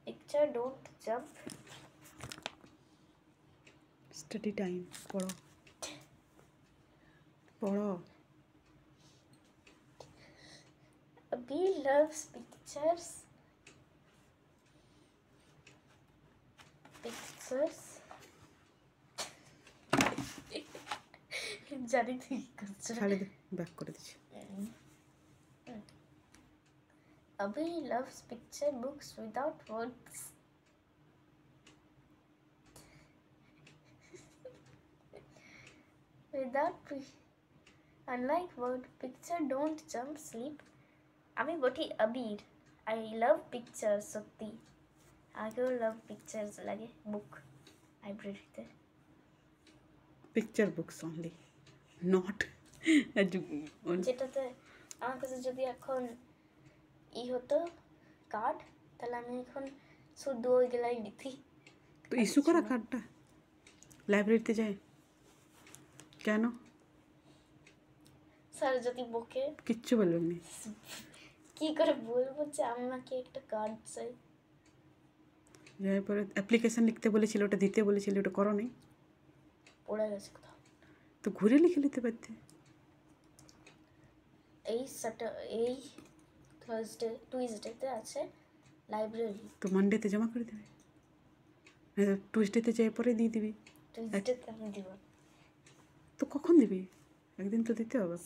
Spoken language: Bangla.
picture don't jump. Study time, পড়ো পড়ো। Abhi loves pictures. জানি তুই কি করছো। ছাড়ে দে, ব্যাক করে দিচ্ছি। Abhi loves picture books without words. Unlike word, picture don't jump sleep. আমি বটি আবির, আই লাভ পিকচার। সত্যি আগেও লাভ পিকচার্স লাগে বুক লাইব্রেরিতে। পিকচার বুকস অনলি, নট যেটাতে আমার কাছে যদি এখন হতো কার্ড, তাহলে আমি এখন শুধু ওইগুলাই নিতি। তো ইস্যু করা কার্ডটা লাইব্রেরিতে যায় কেন? স্যার যদি বকে কিচ্ছু বলবেন না। কি করে বলবো যে আমাকে একটা কার্ড চাই? এরপরে অ্যাপ্লিকেশন লিখতে বলেছিল, ওটা দিতে বলেছিল, ওটা করো নি? পড়ে গেছে কোথাও। তো ঘুরে লিখে নিতে পারতে। এই টুইসডেতে আছে লাইব্রেরি। তো মানডেতে জমা করে দেবে, টুইসডেতে যেয়ে পরে দিয়ে দিবি। টুইসডেতে আমি দিব। তো কখন দিবি? একদিন তো দিতে হবে।